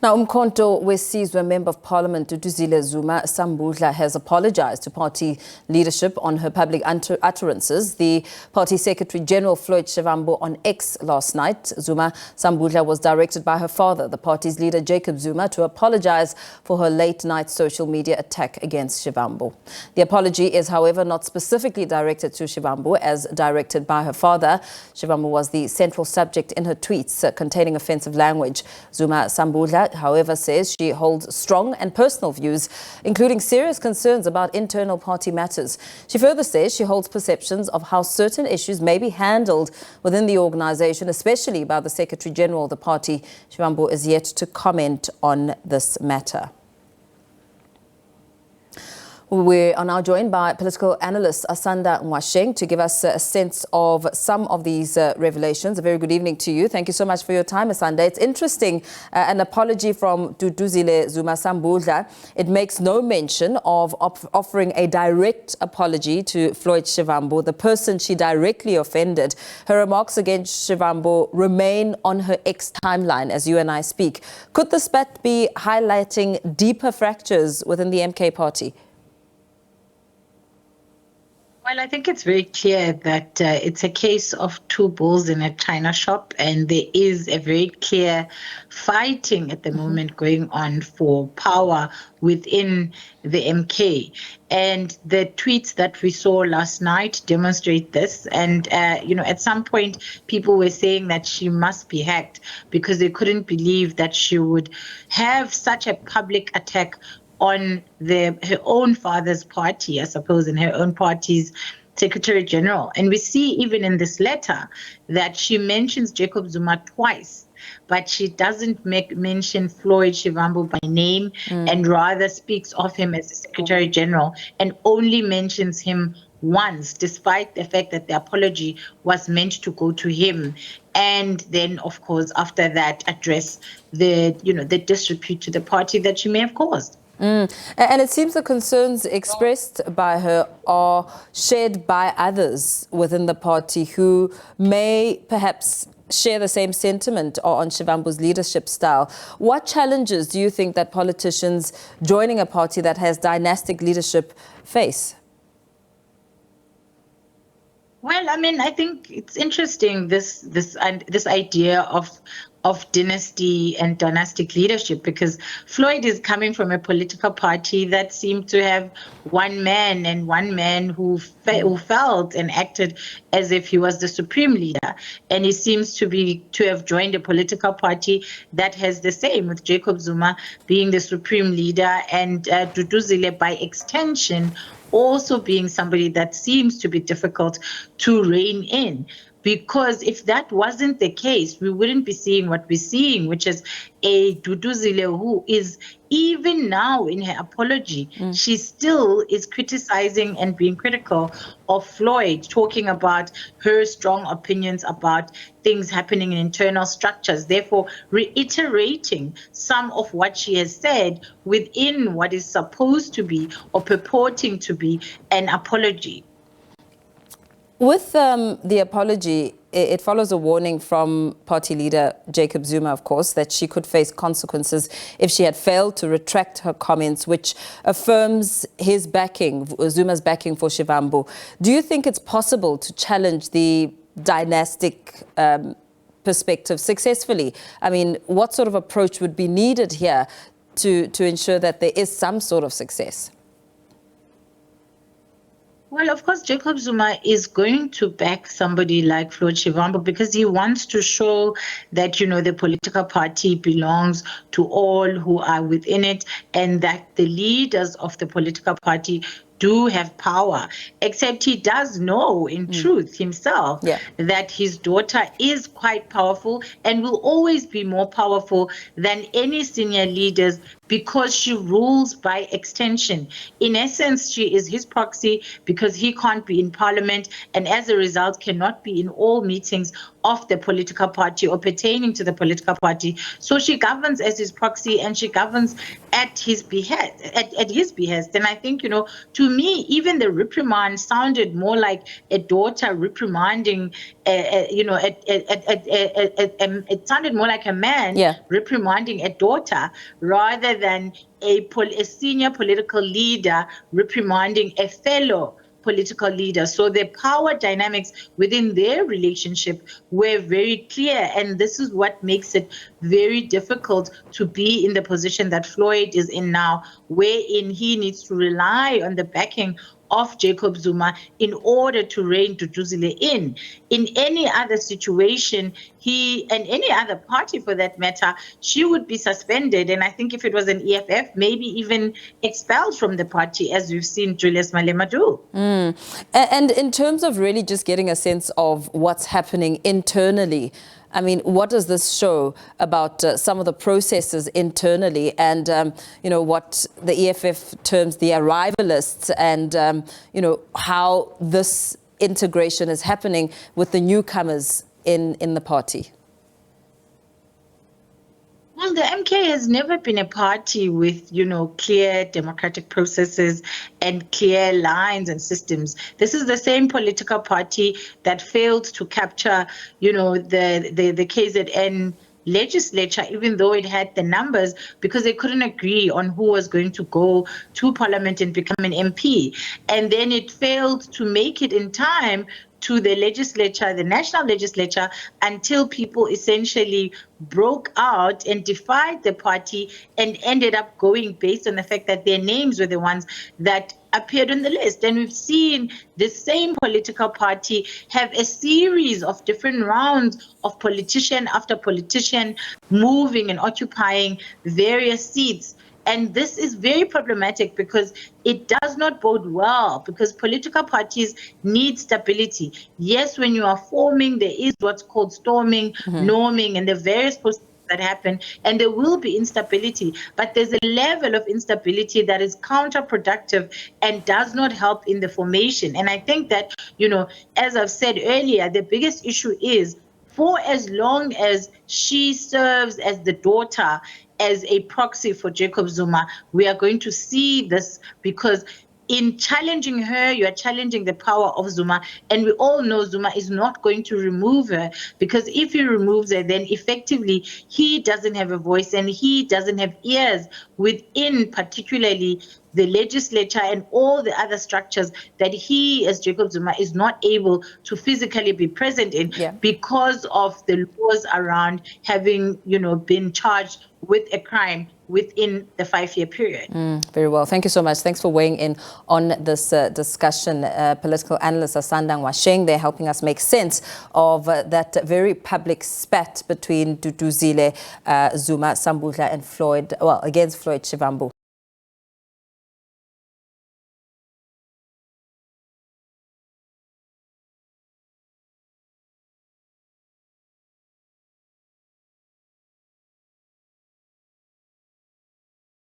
Now, Umkhonto Wesizwe Member of Parliament Duduzile Zuma Sambudla has apologized to party leadership on her public utterances. The party Secretary-General Floyd Shivambu on X last night. Zuma Sambudla was directed by her father, the party's leader Jacob Zuma, to apologize for her late-night social media attack against Shivambu. The apology is, however, not specifically directed to Shivambu as directed by her father. Shivambu was the central subject in her tweets containing offensive language. Zuma Sambudla, however, says she holds strong and personal views, including serious concerns about internal party matters. She further says she holds perceptions of how certain issues may be handled within the organization, especially by the Secretary-General of the party. Shivambu is yet to comment on this matter. We are now joined by political analyst Asanda Ngoasheng to give us a sense of some of these revelations. A very good evening to you. Thank you so much for your time, Asanda. It's interesting, an apology from Duduzile Zuma Sambudla. It makes no mention of offering a direct apology to Floyd Shivambu, the person she directly offended. Her remarks against Shivambu remain on her X timeline as you and I speak. Could the spat be highlighting deeper fractures within the MK party? Well, I think it's very clear that it's a case of two bulls in a china shop, and there is a very clear fighting at the moment going on for power within the MK. And the tweets that we saw last night demonstrate this. And, at some point, people were saying that she must be hacked because they couldn't believe that she would have such a public attack on her own father's party, I suppose, and her own party's Secretary General. And we see even in this letter that she mentions Jacob Zuma twice, but she doesn't mention Floyd Shivambu by name and rather speaks of him as the Secretary General and only mentions him once, despite the fact that the apology was meant to go to him. And then, of course, after that, address the disrepute to the party that she may have caused. And it seems the concerns expressed by her are shared by others within the party who may perhaps share the same sentiment on Shivambu's leadership style. What challenges do you think that politicians joining a party that has dynastic leadership face? Well, I think it's interesting, this idea of dynasty and dynastic leadership, because Floyd is coming from a political party that seemed to have one man who felt and acted as if he was the supreme leader, and he seems to have joined a political party that has the same, with Jacob Zuma being the supreme leader and Duduzile by extension also being somebody that seems to be difficult to rein in. Because if that wasn't the case, we wouldn't be seeing what we're seeing, which is a Duduzile who is, even now in her apology, she still is criticizing and being critical of Floyd, talking about her strong opinions about things happening in internal structures, therefore reiterating some of what she has said within what is supposed to be or purporting to be an apology. With the apology, it follows a warning from party leader Jacob Zuma, of course, that she could face consequences if she had failed to retract her comments, which affirms his backing, Zuma's backing for Shivambu. Do you think it's possible to challenge the dynastic perspective successfully? What sort of approach would be needed here to ensure that there is some sort of success? Well, of course, Jacob Zuma is going to back somebody like Floyd Shivambu because he wants to show that, the political party belongs to all who are within it and that the leaders of the political party do have power, except he does know in truth himself that his daughter is quite powerful and will always be more powerful than any senior leaders because she rules by extension. In essence, she is his proxy because he can't be in parliament and as a result cannot be in all meetings of the political party or pertaining to the political party. So she governs as his proxy and she governs at his behest, at his behest. And I think, to me, even the reprimand sounded more like a daughter reprimanding, it sounded more like a man reprimanding a daughter rather than a senior political leader reprimanding a fellow political leader. So the power dynamics within their relationship were very clear. And this is what makes it very difficult to be in the position that Floyd is in now, wherein he needs to rely on the backing of Jacob Zuma in order to rein Duduzile in. In any other situation, he and any other party for that matter, she would be suspended. And I think if it was an EFF, maybe even expelled from the party, as we've seen Julius Malema do. And in terms of really just getting a sense of what's happening internally, I mean, what does this show about some of the processes internally and, what the EFF terms the arrivalists and, how this integration is happening with the newcomers in the party? Well, the MK has never been a party with, clear democratic processes and clear lines and systems. This is the same political party that failed to capture, the KZN legislature, even though it had the numbers, because they couldn't agree on who was going to go to parliament and become an MP. And then it failed to make it in time to the legislature, the national legislature, until people essentially broke out and defied the party and ended up going based on the fact that their names were the ones that appeared on the list. And we've seen the same political party have a series of different rounds of politician after politician moving and occupying various seats. And this is very problematic because it does not bode well, because political parties need stability. Yes, when you are forming, there is what's called storming, norming, and the various processes that happen, and there will be instability. But there's a level of instability that is counterproductive and does not help in the formation. And I think that, as I've said earlier, the biggest issue is, for as long as she serves as the daughter, as a proxy for Jacob Zuma, we are going to see this, because in challenging her, you are challenging the power of Zuma. And we all know Zuma is not going to remove her, because if he removes her, then effectively he doesn't have a voice and he doesn't have ears within particularly the legislature and all the other structures that he, as Jacob Zuma, is not able to physically be present in because of the laws around having, been charged with a crime within the 5-year period. Very well. Thank you so much. Thanks for weighing in on this discussion. Political analyst Asanda Ngoasheng, they're helping us make sense of that very public spat between Duduzile Zuma Sambudla and against Floyd Shivambu.